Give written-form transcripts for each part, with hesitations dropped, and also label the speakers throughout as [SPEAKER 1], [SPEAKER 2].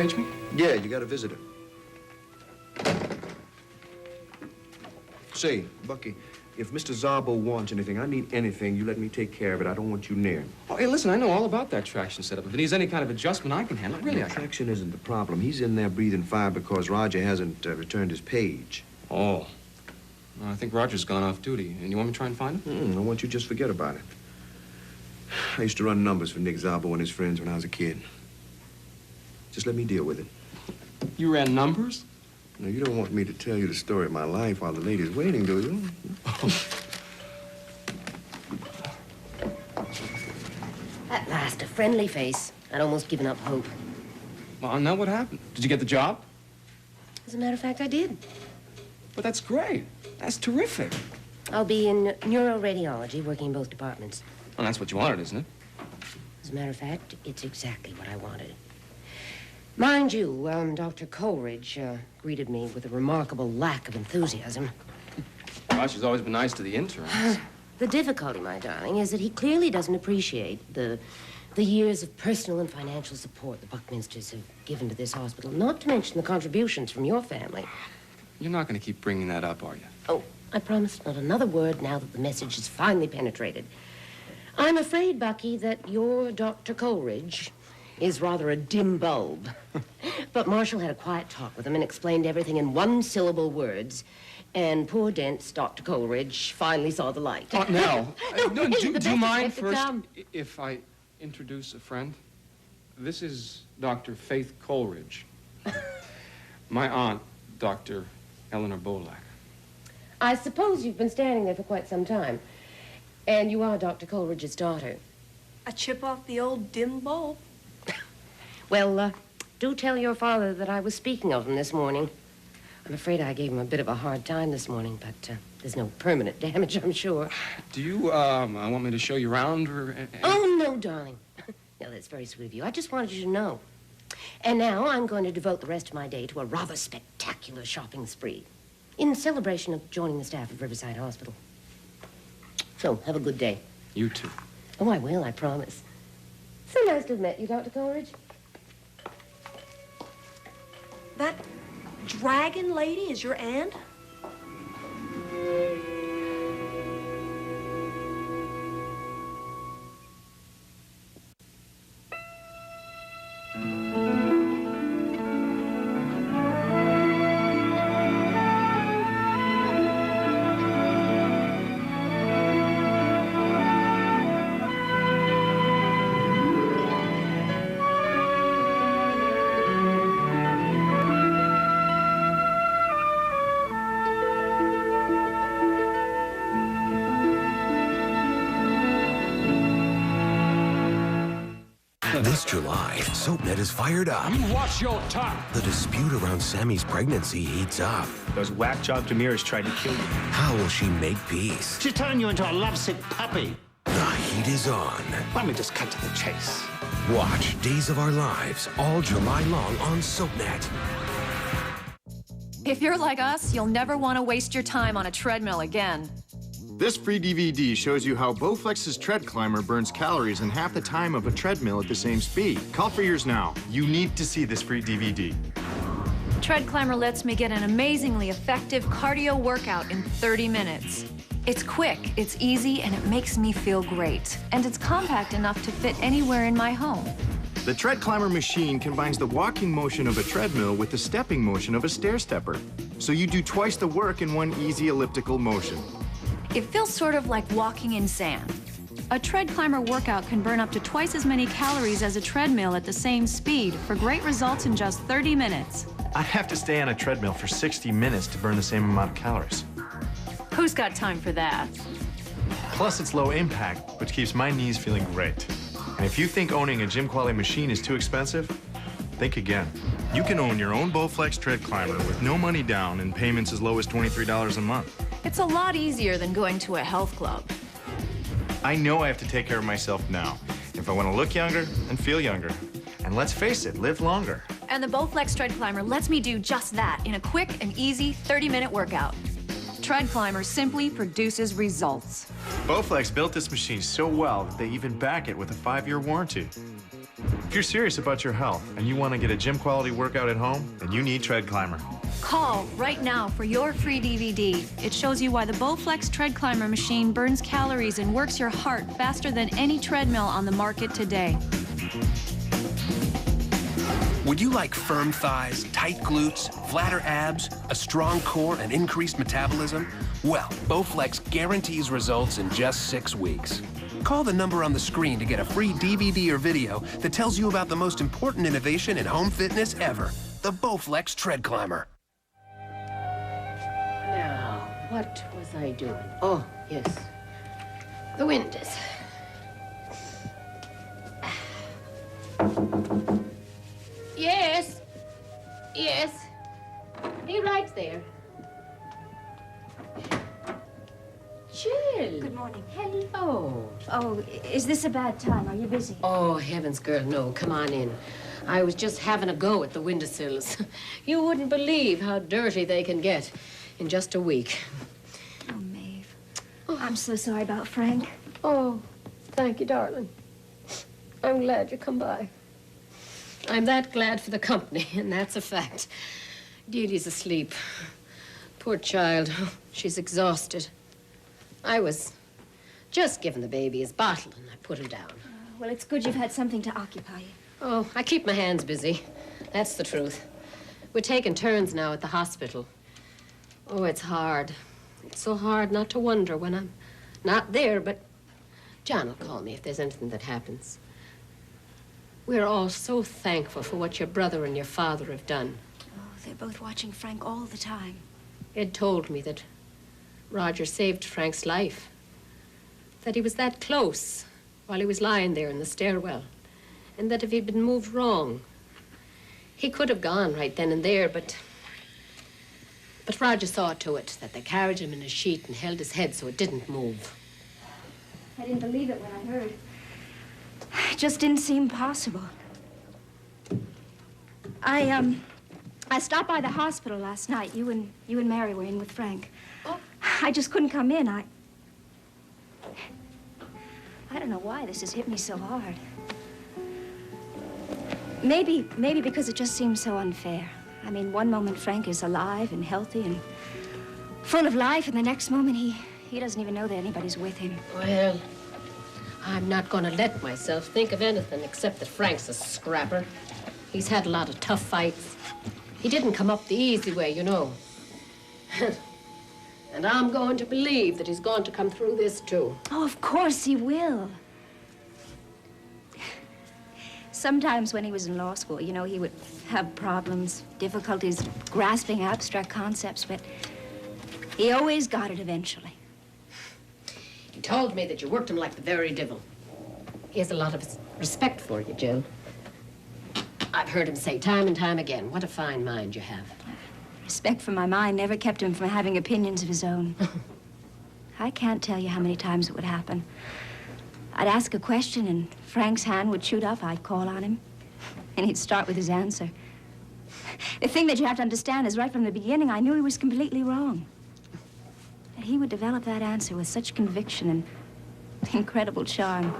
[SPEAKER 1] page me?
[SPEAKER 2] Yeah, you got a visitor. Say, Bucky, if Mr. Szabo wants anything, I need anything, you let me take care of it. I don't want you near him.
[SPEAKER 1] Oh, hey, listen, I know all about that traction setup. If it needs any kind of adjustment, I can handle it. Really,
[SPEAKER 2] The traction isn't the problem. He's in there breathing fire because Roger hasn't returned his page.
[SPEAKER 1] Oh. Well, I think Roger's gone off duty. And you want me to try and find him?
[SPEAKER 2] I want you to just forget about it. I used to run numbers for Nick Szabo and his friends when I was a kid. Just let me deal with it.
[SPEAKER 1] You ran numbers?
[SPEAKER 2] Now, you don't want me to tell you the story of my life while the lady's waiting, do you?
[SPEAKER 3] At last, a friendly face. I'd almost given up hope.
[SPEAKER 1] Well, now what happened? Did you get the job?
[SPEAKER 3] As a matter of fact, I did.
[SPEAKER 1] But that's great. That's terrific.
[SPEAKER 3] I'll be in neuroradiology, working in both departments.
[SPEAKER 1] Well, that's what you wanted, isn't it?
[SPEAKER 3] As a matter of fact, it's exactly what I wanted. Mind you, Dr. Coleridge greeted me with a remarkable lack of enthusiasm.
[SPEAKER 1] Well, she's always been nice to the interns.
[SPEAKER 3] The difficulty, my darling, is that he clearly doesn't appreciate the years of personal and financial support the Buckminsters have given to this hospital, not to mention the contributions from your family.
[SPEAKER 1] You're not going to keep bringing that up, are you?
[SPEAKER 3] Oh, I promise not another word now that the message has finally penetrated. I'm afraid, Bucky, that your Dr. Coleridge is rather a dim bulb. But Marshall had a quiet talk with him and explained everything in one-syllable words. And poor Dent's Dr. Coleridge finally saw the light.
[SPEAKER 1] Oh, Nell.
[SPEAKER 3] No,
[SPEAKER 1] do you mind
[SPEAKER 3] to
[SPEAKER 1] first
[SPEAKER 3] come.
[SPEAKER 1] if I introduce a friend? This is Dr. Faith Coleridge. My aunt, Dr. Eleanor Bolak.
[SPEAKER 3] I suppose you've been standing there for quite some time. And you are Dr. Coleridge's daughter.
[SPEAKER 4] A chip off the old dim bulb.
[SPEAKER 3] Well, do tell your father that I was speaking of him this morning. I'm afraid I gave him a bit of a hard time this morning, but there's no permanent damage, I'm sure.
[SPEAKER 1] Do you want me to show you around or...
[SPEAKER 3] Oh, no, darling. No, that's very sweet of you. I just wanted you to know. And now I'm going to devote the rest of my day to a rather spectacular shopping spree in celebration of joining the staff of Riverside Hospital. So, have a good day.
[SPEAKER 1] You too.
[SPEAKER 3] Oh, I will, I promise. So nice to have met you, Dr. Coleridge.
[SPEAKER 4] That dragon lady is your aunt?
[SPEAKER 5] This July, SoapNet is fired up.
[SPEAKER 6] You watch your tongue.
[SPEAKER 5] The dispute around Sammy's pregnancy heats up.
[SPEAKER 6] Those whack job Demirs tried to kill you.
[SPEAKER 5] How will she make peace?
[SPEAKER 7] She's turning you into a lovesick puppy.
[SPEAKER 5] The heat is on.
[SPEAKER 7] Let me just cut to the chase.
[SPEAKER 5] Watch Days of Our Lives all July long on SoapNet.
[SPEAKER 8] If you're like us, you'll never want to waste your time on a treadmill again.
[SPEAKER 9] This free DVD shows you how Bowflex's Tread Climber burns calories in half the time of a treadmill at the same speed. Call for yours now. You need to see this free DVD.
[SPEAKER 8] Tread Climber lets me get an amazingly effective cardio workout in 30 minutes. It's quick, it's easy, and it makes me feel great. And it's compact enough to fit anywhere in my home.
[SPEAKER 9] The Tread Climber machine combines the walking motion of a treadmill with the stepping motion of a stair stepper. So you do twice the work in one easy elliptical motion.
[SPEAKER 8] It feels sort of like walking in sand. A Tread Climber workout can burn up to twice as many calories as a treadmill at the same speed for great results in just 30 minutes.
[SPEAKER 6] I'd have to stay on a treadmill for 60 minutes to burn the same amount of calories.
[SPEAKER 8] Who's got time for that?
[SPEAKER 6] Plus, it's low impact, which keeps my knees feeling great. And if you think owning a gym quality machine is too expensive, think again. You can own your own Bowflex Tread Climber with no money down and payments as low as $23 a month.
[SPEAKER 8] It's a lot easier than going to a health club.
[SPEAKER 6] I know I have to take care of myself now if I want to look younger and feel younger. And let's face it, live longer.
[SPEAKER 8] And the Bowflex Tread Climber lets me do just that in a quick and easy 30-minute workout. Tread Climber simply produces results.
[SPEAKER 6] Bowflex built this machine so well that they even back it with a 5-year warranty. If you're serious about your health and you want to get a gym quality workout at home, then you need Tread Climber.
[SPEAKER 8] Call right now for your free DVD. It shows you why the Bowflex Tread Climber machine burns calories and works your heart faster than any treadmill on the market today.
[SPEAKER 10] Would you like firm thighs, tight glutes, flatter abs, a strong core, and increased metabolism? Well, Bowflex guarantees results in just 6 weeks. Call the number on the screen to get a free DVD or video that tells you about the most important innovation in home fitness ever, the Bowflex Tread Climber.
[SPEAKER 3] Now, what was I doing? Oh, yes. The windows. Yes. Yes. He right there. Jill.
[SPEAKER 4] Good morning.
[SPEAKER 3] Hello.
[SPEAKER 4] Oh, is this a bad time? Are you busy?
[SPEAKER 3] Oh, heavens, girl, no. Come on in. I was just having a go at the windowsills. You wouldn't believe how dirty they can get in just a week.
[SPEAKER 4] Oh, Maeve. Oh, I'm so sorry about Frank.
[SPEAKER 3] Oh, thank you, darling. I'm glad you come by. I'm that glad for the company, and that's a fact. Dealey's asleep. Poor child. She's exhausted. I was just giving the baby his bottle, and I put him down.
[SPEAKER 4] Well, it's good you've had something to occupy you.
[SPEAKER 3] Oh, I keep my hands busy. That's the truth. We're taking turns now at the hospital. Oh, it's hard. It's so hard not to wonder when I'm not there, but John will call me if there's anything that happens. We're all so thankful for what your brother and your father have done.
[SPEAKER 4] Oh, they're both watching Frank all the time.
[SPEAKER 3] Ed told me that Roger saved Frank's life, that he was that close while he was lying there in the stairwell, and that if he'd been moved wrong, he could have gone right then and there, but Roger saw to it that they carried him in a sheet and held his head so it didn't move.
[SPEAKER 4] I didn't believe it when I heard. It just didn't seem possible. I stopped by the hospital last night. You and Mary were in with Frank.
[SPEAKER 3] Oh.
[SPEAKER 4] I just couldn't come in. I don't know why this has hit me so hard. Maybe because it just seems so unfair. I mean, one moment Frank is alive and healthy and full of life, and the next moment he doesn't even know that anybody's with him.
[SPEAKER 3] Well, I'm not going to let myself think of anything except that Frank's a scrapper. He's had a lot of tough fights. He didn't come up the easy way, you know. And I'm going to believe that he's going to come through this, too.
[SPEAKER 4] Oh, of course he will. Sometimes when he was in law school, you know, he would have problems, difficulties grasping abstract concepts, but he always got it eventually.
[SPEAKER 3] He told me that you worked him like the very devil. He has a lot of respect for you, Jill. I've heard him say time and time again, what a fine mind you have.
[SPEAKER 4] Respect for my mind never kept him from having opinions of his own. I can't tell you how many times it would happen. I'd ask a question, and Frank's hand would shoot up. I'd call on him, and he'd start with his answer. The thing that you have to understand is right from the beginning, I knew he was completely wrong. But he would develop that answer with such conviction and incredible charm.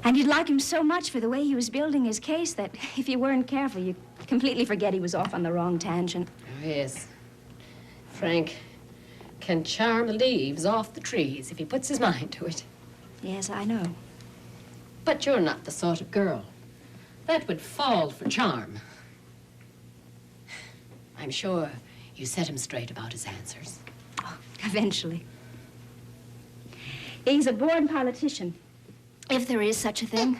[SPEAKER 4] And you'd like him so much for the way he was building his case that if you weren't careful, you'd completely forget he was off on the wrong tangent.
[SPEAKER 3] Oh, yes. Frank can charm the leaves off the trees if he puts his mind to it.
[SPEAKER 4] Yes, I know.
[SPEAKER 3] But you're not the sort of girl that would fall for charm. I'm sure you set him straight about his answers.
[SPEAKER 4] Oh, eventually. He's a born politician, if there is such a thing.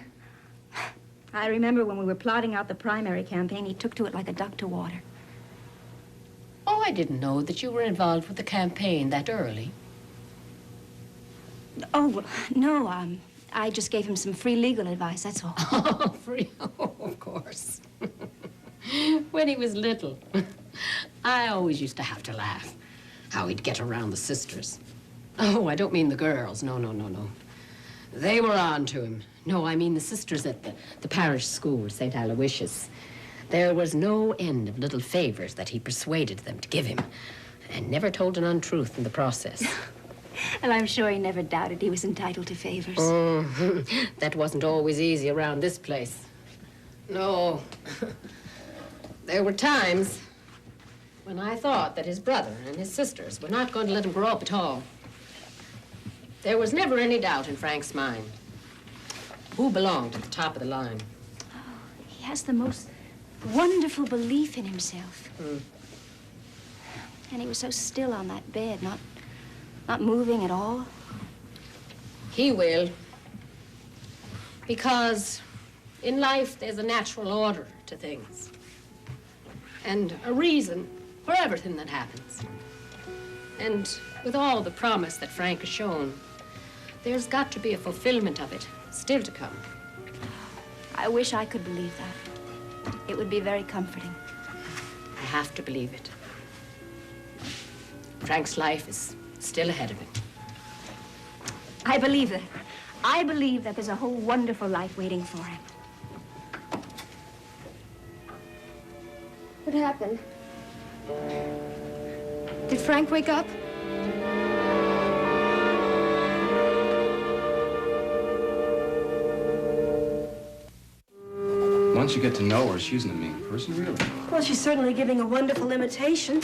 [SPEAKER 4] I remember when we were plotting out the primary campaign, he took to it like a duck to water.
[SPEAKER 3] Oh, I didn't know that you were involved with the campaign that early.
[SPEAKER 4] Oh, well, no, I just gave him some free legal advice, that's all.
[SPEAKER 3] Oh, free? Oh, of course. When he was little, I always used to have to laugh how he'd get around the sisters. Oh, I don't mean the girls. No. They were on to him. No, I mean the sisters at the parish school, St. Aloysius. There was no end of little favors that he persuaded them to give him, and never told an untruth in the process.
[SPEAKER 4] And I'm sure he never doubted he was entitled to favors.
[SPEAKER 3] That wasn't always easy around this place. No. There were times when I thought that his brother and his sisters were not going to let him grow up at all. There was never any doubt in Frank's mind who belonged at the top of the line.
[SPEAKER 4] He has the most wonderful belief in himself. And he was so still on that bed, not moving at all.
[SPEAKER 3] He will. Because in life, there's a natural order to things. And a reason for everything that happens. And with all the promise that Frank has shown, there's got to be a fulfillment of it still to come.
[SPEAKER 4] I wish I could believe that. It would be very comforting.
[SPEAKER 3] I have to believe it. Frank's life is still ahead of him.
[SPEAKER 4] I believe that. I believe that there's a whole wonderful life waiting for him. What happened? Did Frank wake up?
[SPEAKER 1] Once you get to know her, she's an mean person, really.
[SPEAKER 11] Well, she's certainly giving a wonderful imitation.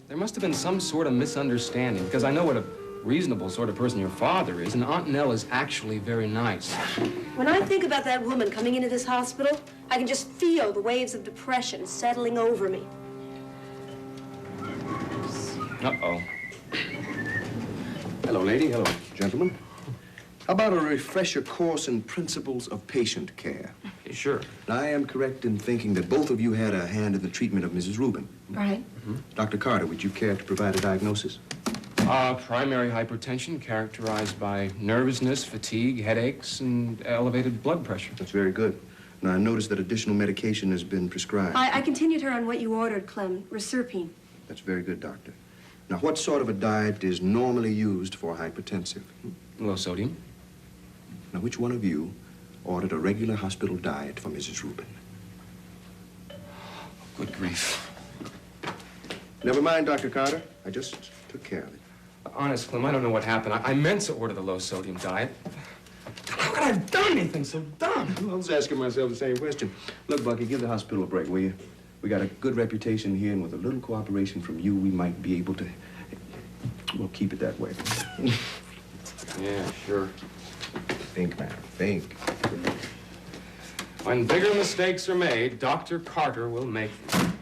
[SPEAKER 1] There must have been some sort of misunderstanding, because I know what a reasonable sort of person your father is, and Aunt Nell is actually very nice.
[SPEAKER 11] When I think about that woman coming into this hospital, I can just feel the waves of depression settling over me.
[SPEAKER 1] Uh-oh.
[SPEAKER 2] Hello, lady. Hello, gentlemen. How about a refresher course in principles of patient care?
[SPEAKER 1] Okay, sure.
[SPEAKER 2] I am correct in thinking that both of you had a hand in the treatment of Mrs. Rubin.
[SPEAKER 11] Right.
[SPEAKER 2] Dr. Carter, would you care to provide a diagnosis?
[SPEAKER 1] Primary hypertension characterized by nervousness, fatigue, headaches, and elevated blood pressure.
[SPEAKER 2] That's very good. Now, I noticed that additional medication has been prescribed.
[SPEAKER 11] I continued her on what you ordered, Clem, Reserpine.
[SPEAKER 2] That's very good, doctor. Now, what sort of a diet is normally used for hypertensive?
[SPEAKER 1] Low sodium.
[SPEAKER 2] Now, which one of you ordered a regular hospital diet for Mrs. Rubin?
[SPEAKER 1] Good grief.
[SPEAKER 2] Never mind, Dr. Carter. I just took care of it.
[SPEAKER 1] Honest, Clem, I don't know what happened. I meant to order the low-sodium diet. How could I have done anything so dumb?
[SPEAKER 2] I was asking myself the same question. Look, Bucky, give the hospital a break, will you? We got a good reputation here, and with a little cooperation from you, we might be able to... We'll keep it that way.
[SPEAKER 1] Yeah, sure.
[SPEAKER 2] Think, man, think.
[SPEAKER 1] When bigger mistakes are made, Dr. Carter will make them.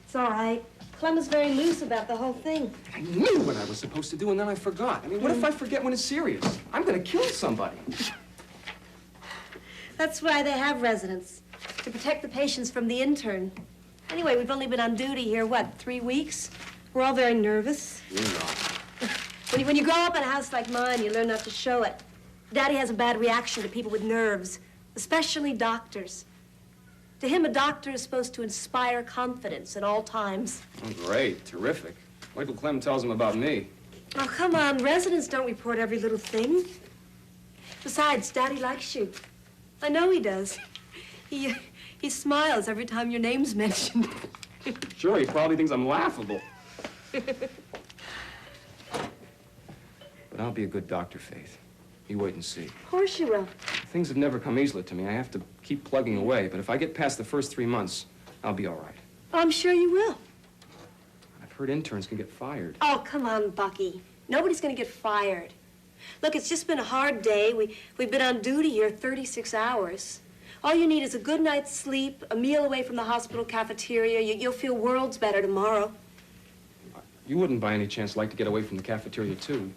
[SPEAKER 11] It's all right. Clem is very loose about the whole thing.
[SPEAKER 1] I knew what I was supposed to do, and then I forgot. I mean, what if I forget when it's serious? I'm going to kill somebody.
[SPEAKER 11] That's why they have residents, to protect the patients from the intern. Anyway, we've only been on duty here, what, 3 weeks? We're all very nervous.
[SPEAKER 1] You know.
[SPEAKER 11] When you grow up in a house like mine, you learn not to show it. Daddy has a bad reaction to people with nerves, especially doctors. To him, a doctor is supposed to inspire confidence at all times.
[SPEAKER 1] Oh, great. Terrific. Wait till Clem tells him about me.
[SPEAKER 11] Oh, come on. Residents don't report every little thing. Besides, Daddy likes you. I know he does. He smiles every time your name's mentioned.
[SPEAKER 1] Sure, he probably thinks I'm laughable. But I'll be a good doctor, Faith. You wait and see.
[SPEAKER 11] Of course you will.
[SPEAKER 1] Things have never come easily to me. I have to keep plugging away. But if I get past the first 3 months, I'll be all right.
[SPEAKER 11] I'm sure you will.
[SPEAKER 1] I've heard interns can get fired.
[SPEAKER 11] Oh, come on, Bucky. Nobody's going to get fired. Look, it's just been a hard day. We've been on duty here 36 hours. All you need is a good night's sleep, a meal away from the hospital cafeteria. You'll feel worlds better tomorrow.
[SPEAKER 1] You wouldn't by any chance like to get away from the cafeteria, too.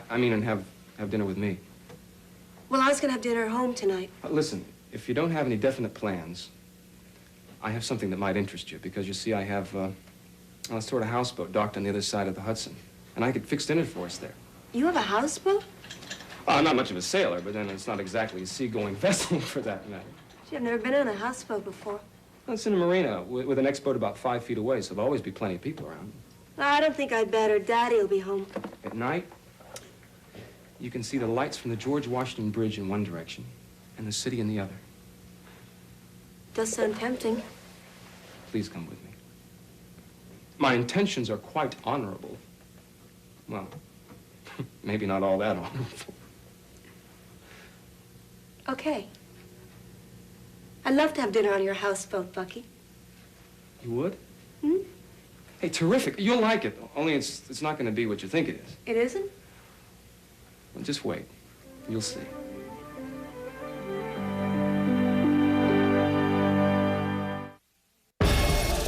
[SPEAKER 1] I mean, and have dinner with me.
[SPEAKER 11] Well, I was going to have dinner at home tonight.
[SPEAKER 1] Listen, if you don't have any definite plans, I have something that might interest you, because you see, I have a sort of houseboat docked on the other side of the Hudson, and I could fix dinner for us there.
[SPEAKER 11] You have a houseboat?
[SPEAKER 1] I'm not much of a sailor, but then it's not exactly a seagoing vessel for that matter.
[SPEAKER 11] Gee, I've never been on a houseboat before.
[SPEAKER 1] Well, it's in a marina with an ex-boat about 5 feet away, so there'll always be plenty of people around.
[SPEAKER 11] No, I don't think I'd better. Daddy will be home.
[SPEAKER 1] At night, you can see the lights from the George Washington Bridge in one direction and the city in the other.
[SPEAKER 11] Does sound tempting.
[SPEAKER 1] Please come with me. My intentions are quite honorable. Well, Maybe not all that awful.
[SPEAKER 11] Okay. I'd love to have dinner on your houseboat, Bucky.
[SPEAKER 1] You would?
[SPEAKER 11] Hmm?
[SPEAKER 1] Hey, terrific. You'll like it. Only it's not going to be what you think it is.
[SPEAKER 11] It isn't?
[SPEAKER 1] Well, just wait. You'll see.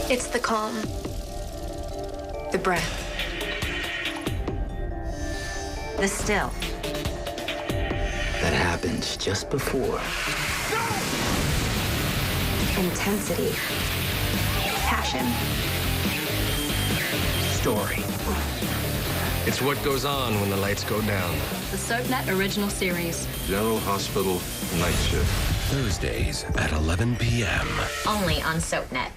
[SPEAKER 12] It's the calm, the breath, the still.
[SPEAKER 13] That happens just before.
[SPEAKER 12] Intensity, passion,
[SPEAKER 10] Story.
[SPEAKER 14] It's what goes on when the lights go down.
[SPEAKER 8] The SoapNet original series.
[SPEAKER 15] General Hospital night shift.
[SPEAKER 5] Thursdays at 11 p.m.
[SPEAKER 12] only on SoapNet.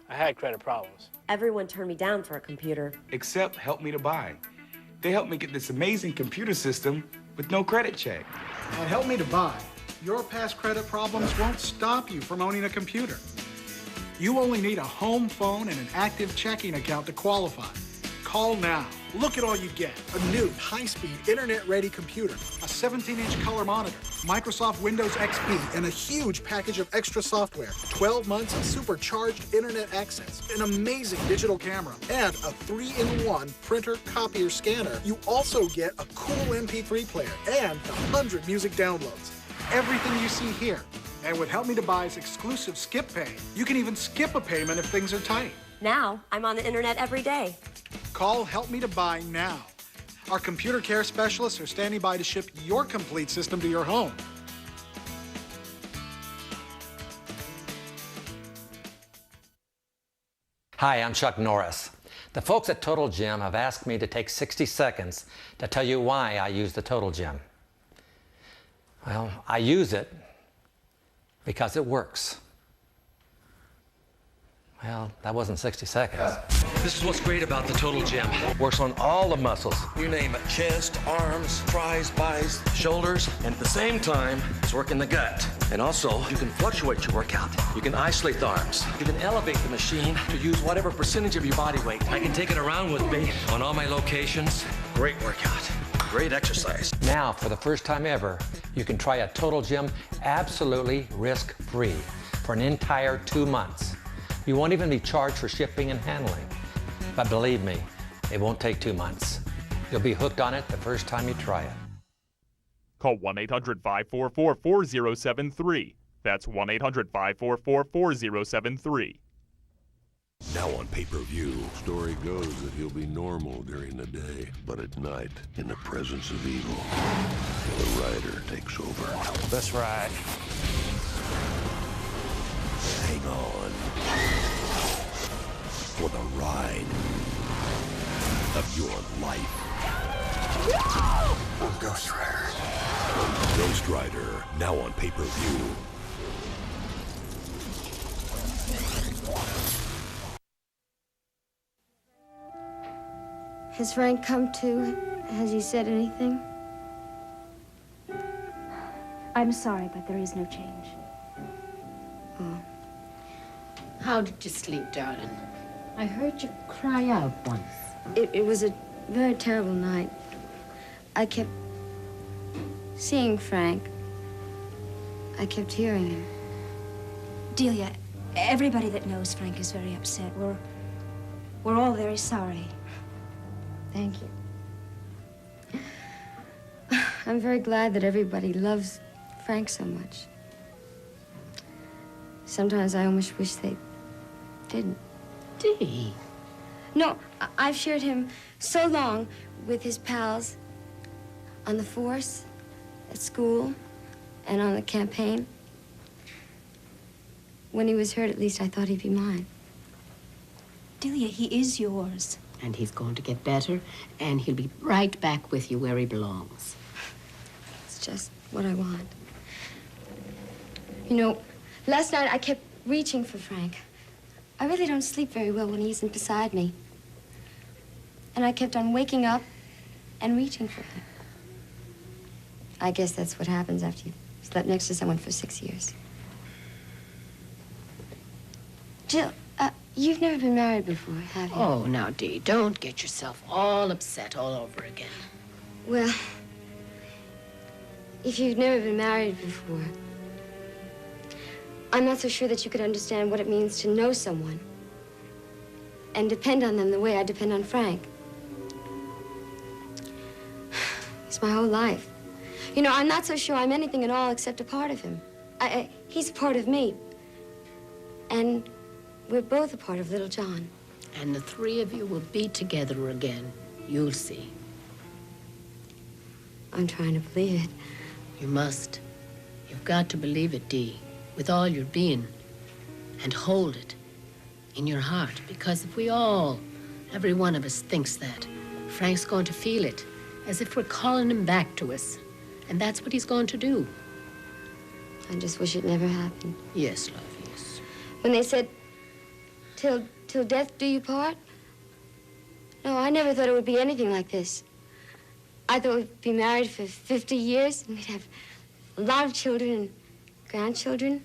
[SPEAKER 16] I had credit problems.
[SPEAKER 11] Everyone turned me down for a computer.
[SPEAKER 17] Except Help Me to Buy. They helped me get this amazing computer system with no credit check.
[SPEAKER 18] At Help Me to Buy, your past credit problems won't stop you from owning a computer. You only need a home phone and an active checking account to qualify. Call now. Look at all you get. A new high-speed, internet-ready computer, a 17-inch color monitor, Microsoft Windows XP, and a huge package of extra software, 12 months of supercharged internet access, an amazing digital camera, and a 3-in-1 printer, copier, scanner. You also get a cool MP3 player and 100 music downloads. Everything you see here. And with Help Me to Buy's exclusive Skip Pay, you can even skip a payment if things are tight.
[SPEAKER 11] Now, I'm on the internet every day.
[SPEAKER 18] Call Help Me to Buy now. Our computer care specialists are standing by to ship your complete system to your home.
[SPEAKER 19] Hi, I'm Chuck Norris. The folks at Total Gym have asked me to take 60 seconds to tell you why I use the Total Gym. Well, I use it because it works. Well, that wasn't 60 seconds.
[SPEAKER 5] This is what's great about the Total Gym.
[SPEAKER 19] Works on all the muscles.
[SPEAKER 5] You name it, chest, arms, tries, buys, shoulders, and at the same time, it's working the gut. And also, you can fluctuate your workout. You can isolate the arms. You can elevate the machine to use whatever percentage of your body weight. I can take it around with me on all my locations. Great workout. Great exercise.
[SPEAKER 19] Now, for the first time ever, you can try a Total Gym absolutely risk-free for an entire 2 months. You won't even be charged for shipping and handling. But believe me, it won't take 2 months. You'll be hooked on it the first time you try it.
[SPEAKER 20] Call 1-800-544-4073. That's 1-800-544-4073.
[SPEAKER 15] Now on pay-per-view. Story goes that he'll be normal during the day, but at night, in the presence of evil, the rider takes over.
[SPEAKER 10] That's right.
[SPEAKER 15] Hang on for the ride of your life. Ghost Rider. Ghost Rider, now on pay-per-view.
[SPEAKER 4] Has Frank come to? Has he said anything? I'm sorry, but there is no change.
[SPEAKER 3] Oh. How did you sleep, darling? I heard you cry out once.
[SPEAKER 4] It was a very terrible night. I kept seeing Frank. I kept hearing him. Delia, everybody that knows Frank is very upset. We're all very sorry. Thank you. I'm very glad that everybody loves Frank so much. Sometimes I almost wish they didn't.
[SPEAKER 3] Dee.
[SPEAKER 4] No, I've shared him so long with his pals on the force, at school, and on the campaign. When he was hurt, at least I thought he'd be mine.
[SPEAKER 3] Delia, he is yours. And he's going to get better, and he'll be right back with you where he belongs.
[SPEAKER 4] It's just what I want. You know, last night I kept reaching for Frank. I really don't sleep very well when he isn't beside me. And I kept on waking up and reaching for him. I guess that's what happens after you slept next to someone for 6 years. Jill, you've never been married before, have you?
[SPEAKER 3] Oh, now, Dee, don't get yourself all upset all over again.
[SPEAKER 21] Well, if you've never been married before, I'm not so sure that you could understand what it means to know someone and depend on them the way I depend on Frank. It's my whole life. You know, I'm not so sure I'm anything at all except a part of him. He's a part of me. And we're both a part of little John.
[SPEAKER 3] And the three of you will be together again. You'll see.
[SPEAKER 21] I'm trying to believe it.
[SPEAKER 3] You must. You've got to believe it, Dee, with all your being. And hold it in your heart. Because if we all, every one of us thinks that, Frank's going to feel it, as if we're calling him back to us. And that's what he's going to do.
[SPEAKER 21] I just wish it never happened.
[SPEAKER 3] Yes, love, yes.
[SPEAKER 21] When they said, till death do you part? No, I never thought it would be anything like this. I thought we'd be married for 50 years, and we'd have a lot of children and grandchildren.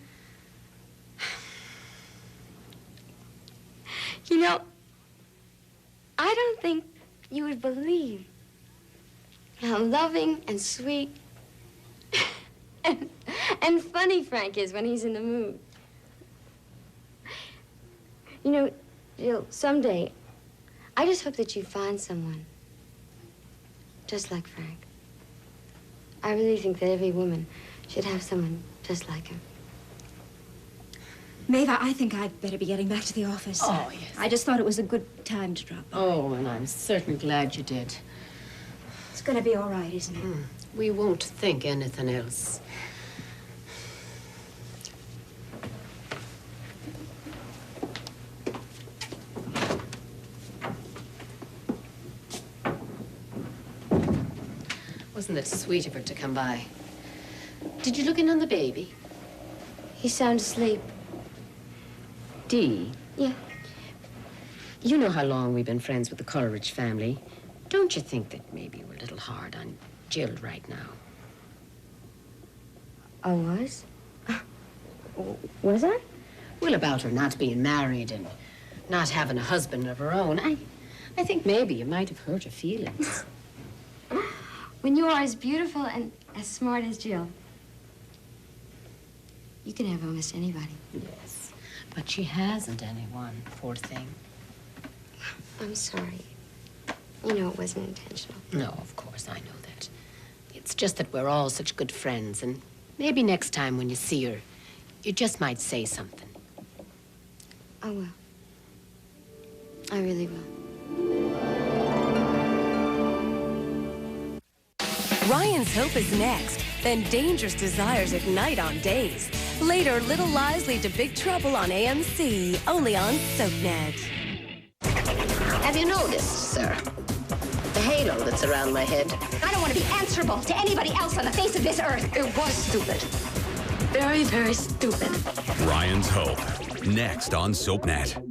[SPEAKER 21] You know, I don't think you would believe how loving and sweet and funny Frank is when he's in the mood. You know, Jill, someday, I just hope that you find someone just like Frank. I really think that every woman should have someone just like him.
[SPEAKER 4] Maeve, I think I'd better be getting back to the office.
[SPEAKER 3] Oh, yes.
[SPEAKER 4] I just thought it was a good time to drop by.
[SPEAKER 3] Oh, and I'm certainly glad you did.
[SPEAKER 4] It's gonna be all right, isn't it?
[SPEAKER 3] We won't think anything else. Wasn't it sweet of her to come by? Did you look in on the baby?
[SPEAKER 21] He's sound asleep.
[SPEAKER 3] Dee?
[SPEAKER 21] Yeah.
[SPEAKER 3] You know how long we've been friends with the Coleridge family. Don't you think that maybe we're a little hard on Jill right now?
[SPEAKER 21] I was? Was I?
[SPEAKER 3] Well, about her not being married and not having a husband of her own. I think maybe you might have hurt her feelings.
[SPEAKER 21] When you are as beautiful and as smart as Jill, you can have almost anybody.
[SPEAKER 3] Yes, but she hasn't anyone, poor thing.
[SPEAKER 21] I'm sorry. You know it wasn't intentional.
[SPEAKER 3] No, of course, I know that. It's just that we're all such good friends, and maybe next time when you see her, you just might say something.
[SPEAKER 21] I will. I really will.
[SPEAKER 22] Ryan's Hope is next. Then Dangerous Desires ignite on days. Later, Little Lies lead to Big Trouble on AMC, only on SoapNet.
[SPEAKER 3] Have you noticed, sir, the halo that's around my head?
[SPEAKER 23] I don't want to be answerable to anybody else on the face of this earth.
[SPEAKER 3] It was stupid. Very, very stupid.
[SPEAKER 24] Ryan's Hope, next on SoapNet.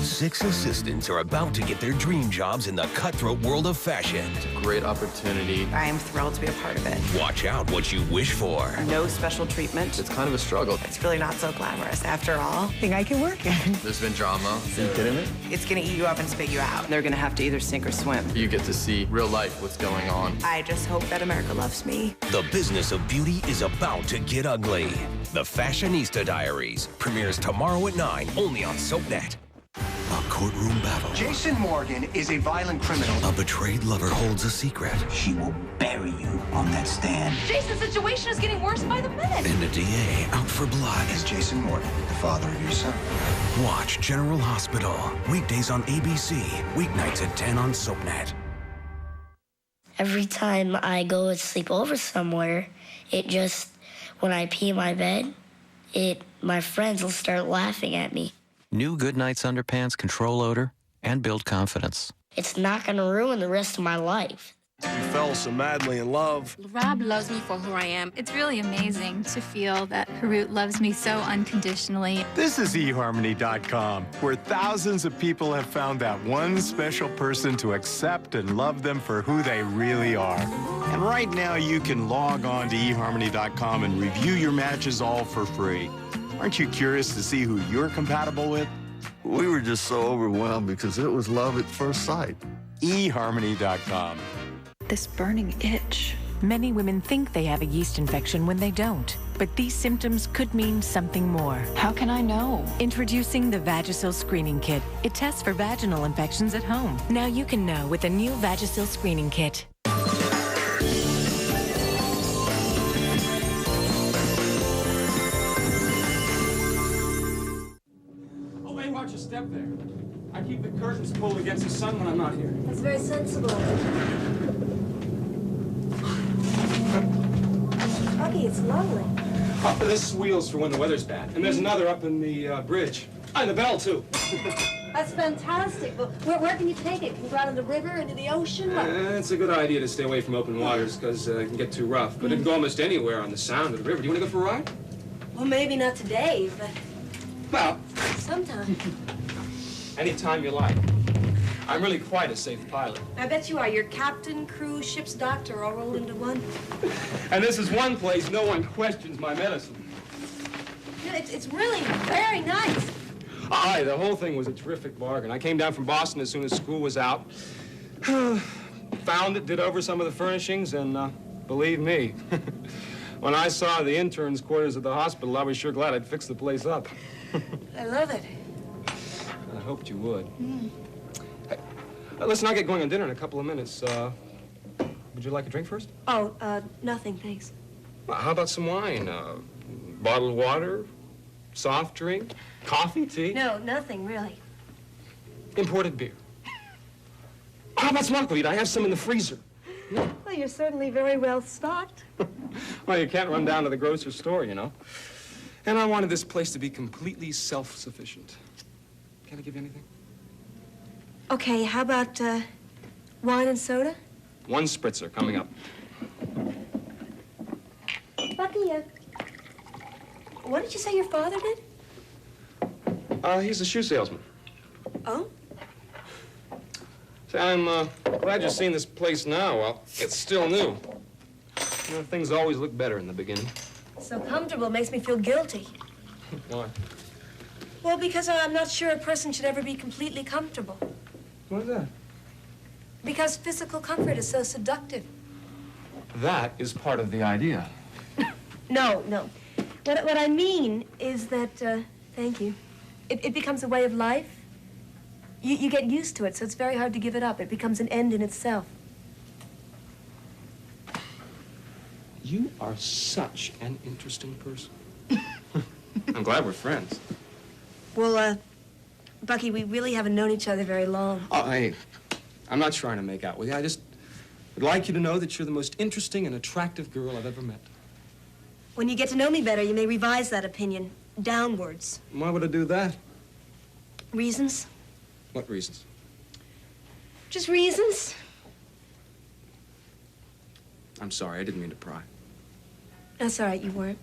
[SPEAKER 25] 6 assistants are about to get their dream jobs in the cutthroat world of fashion.
[SPEAKER 26] It's a great opportunity.
[SPEAKER 27] I am thrilled to be a part of it.
[SPEAKER 25] Watch out what you wish for.
[SPEAKER 27] No special treatment.
[SPEAKER 26] It's kind of a struggle.
[SPEAKER 27] It's really not so glamorous. After all, I think I can work it.
[SPEAKER 26] There's been drama. Are you kidding me?
[SPEAKER 27] It's going to eat you up and spit you out. They're going to have to either sink or swim.
[SPEAKER 26] You get to see real life what's going on.
[SPEAKER 27] I just hope that America loves me.
[SPEAKER 25] The business of beauty is about to get ugly. The Fashionista Diaries premieres tomorrow at 9, only on SoapNet. A courtroom battle.
[SPEAKER 28] Jason Morgan is a violent criminal.
[SPEAKER 25] A betrayed lover holds a secret.
[SPEAKER 28] She will bury you on that stand.
[SPEAKER 23] Jason's situation is getting worse by the minute.
[SPEAKER 25] And a DA out for blood.
[SPEAKER 28] Is Jason Morgan the father of your son?
[SPEAKER 25] Watch General Hospital. Weekdays on ABC. Weeknights at 10 on SoapNet.
[SPEAKER 29] Every time I go to sleep over somewhere, when I pee in my bed, my friends will start laughing at me.
[SPEAKER 30] New Goodnights underpants control odor and build confidence.
[SPEAKER 29] It's not going to ruin the rest of my life.
[SPEAKER 31] You fell so madly in love.
[SPEAKER 8] Rob loves me for who I am. It's really amazing to feel that Harut loves me so unconditionally.
[SPEAKER 6] This is eHarmony.com, where thousands of people have found that one special person to accept and love them for who they really are. And right now, you can log on to eHarmony.com and review your matches all for free. Aren't you curious to see who you're compatible with?
[SPEAKER 15] We were just so overwhelmed because it was love at first sight.
[SPEAKER 6] eHarmony.com.
[SPEAKER 1] this burning itch.
[SPEAKER 2] Many women think they have a yeast infection when they don't, but these symptoms could mean something more.
[SPEAKER 1] How can I know?
[SPEAKER 2] Introducing the Vagisil Screening Kit. It tests for vaginal infections at home. Now you can know with the new Vagisil Screening Kit.
[SPEAKER 7] Oh, hey, watch your step there. I keep the curtains pulled against the sun when I'm not here.
[SPEAKER 21] That's very sensible. Bucky, it's lovely.
[SPEAKER 7] This wheel's for when the weather's bad. And there's another up in the bridge. And the bell, too.
[SPEAKER 21] That's fantastic. But where can you take it? Can you go out on the river, into the ocean?
[SPEAKER 7] It's a good idea to stay away from open waters because it can get too rough. But it can go almost anywhere on the sound of the river. Do you want to go for a ride?
[SPEAKER 21] Well, maybe not today, but
[SPEAKER 7] Well,
[SPEAKER 21] sometime.
[SPEAKER 7] anytime you like. I'm really quite a safe pilot.
[SPEAKER 21] I bet you are. You're captain, crew, ship's doctor, all rolled into one.
[SPEAKER 7] And this is one place no one questions my medicine.
[SPEAKER 21] Yeah, it's really very nice.
[SPEAKER 7] Aye, the whole thing was a terrific bargain. I came down from Boston as soon as school was out. Found it, did over some of the furnishings, and believe me, when I saw the interns' quarters at the hospital, I was sure glad I'd fixed the place up.
[SPEAKER 21] I love it.
[SPEAKER 7] I hoped you would. Hey, listen, I'll get going on dinner in a couple of minutes. Would you like a drink first?
[SPEAKER 21] Oh, nothing, thanks.
[SPEAKER 7] Well, how about some wine? Bottled water? Soft drink? Coffee? Tea?
[SPEAKER 21] No, nothing, really.
[SPEAKER 7] Imported beer. How about some aquavit? I have some in the freezer.
[SPEAKER 21] Well, you're certainly very well stocked.
[SPEAKER 7] Well, you can't run down to the grocery store, you know. And I wanted this place to be completely self-sufficient. Can I give you anything?
[SPEAKER 21] Okay, how about, wine and soda?
[SPEAKER 7] One spritzer coming up.
[SPEAKER 21] Bucky, what did you say your father did?
[SPEAKER 7] He's a shoe salesman.
[SPEAKER 21] Oh?
[SPEAKER 7] Say, I'm glad you're seeing this place now. Well, it's still new. You know, things always look better in the beginning.
[SPEAKER 21] So comfortable makes me feel guilty.
[SPEAKER 7] Why?
[SPEAKER 21] Well, because I'm not sure a person should ever be completely comfortable.
[SPEAKER 7] What is that?
[SPEAKER 21] Because physical comfort is so seductive.
[SPEAKER 7] That is part of the idea.
[SPEAKER 21] No. What I mean is that, thank you, it becomes a way of life. You get used to it, so it's very hard to give it up. It becomes an end in itself.
[SPEAKER 7] You are such an interesting person. I'm glad we're friends.
[SPEAKER 21] Well, Bucky, we really haven't known each other very long.
[SPEAKER 7] Oh, hey, I'm not trying to make out with you. I just would like you to know that you're the most interesting and attractive girl I've ever met.
[SPEAKER 21] When you get to know me better, you may revise that opinion downwards.
[SPEAKER 7] Why would I do that?
[SPEAKER 21] Reasons?
[SPEAKER 7] What reasons?
[SPEAKER 21] Just reasons.
[SPEAKER 7] I'm sorry, I didn't mean to pry.
[SPEAKER 21] That's all right, you weren't.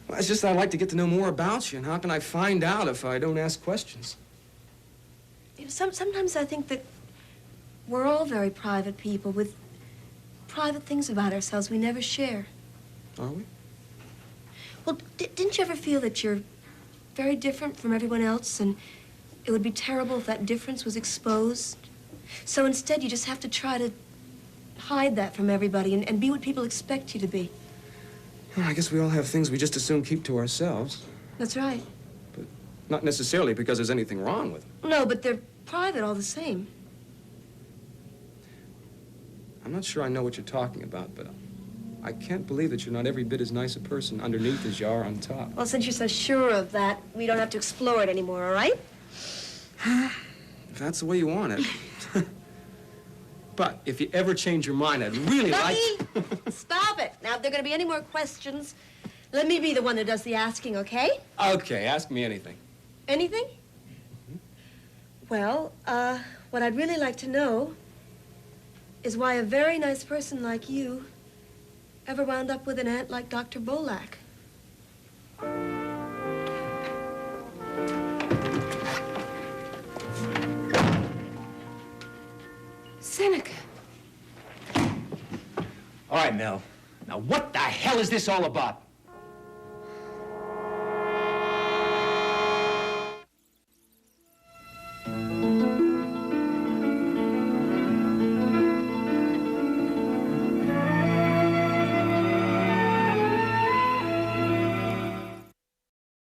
[SPEAKER 7] Well, it's just that I'd like to get to know more about you, and how can I find out if I don't ask questions?
[SPEAKER 21] You know, sometimes I think that we're all very private people with private things about ourselves we never share.
[SPEAKER 7] Are we?
[SPEAKER 21] Well, didn't you ever feel that you're very different from everyone else, and it would be terrible if that difference was exposed? So instead, you just have to try to hide that from everybody and be what people expect you to be.
[SPEAKER 7] Well, I guess we all have things we just as soon keep to ourselves.
[SPEAKER 21] That's right.
[SPEAKER 7] But not necessarily because there's anything wrong with them.
[SPEAKER 21] No, but they're private all the same.
[SPEAKER 7] I'm not sure I know what you're talking about, but I can't believe that you're not every bit as nice a person underneath as you are on top.
[SPEAKER 21] Well, since you're so sure of that, we don't have to explore it anymore, all right?
[SPEAKER 7] If that's the way you want it. But if you ever change your mind, I'd really like...
[SPEAKER 21] Stop it. Now, if there are going to be any more questions, let me be the one that does the asking, okay?
[SPEAKER 7] Okay, ask me anything.
[SPEAKER 21] Anything? Well, what I'd really like to know is why a very nice person like you ever wound up with an aunt like Dr. Bolak.
[SPEAKER 9] Seneca. All right, Nell. Now, what the hell is this all about?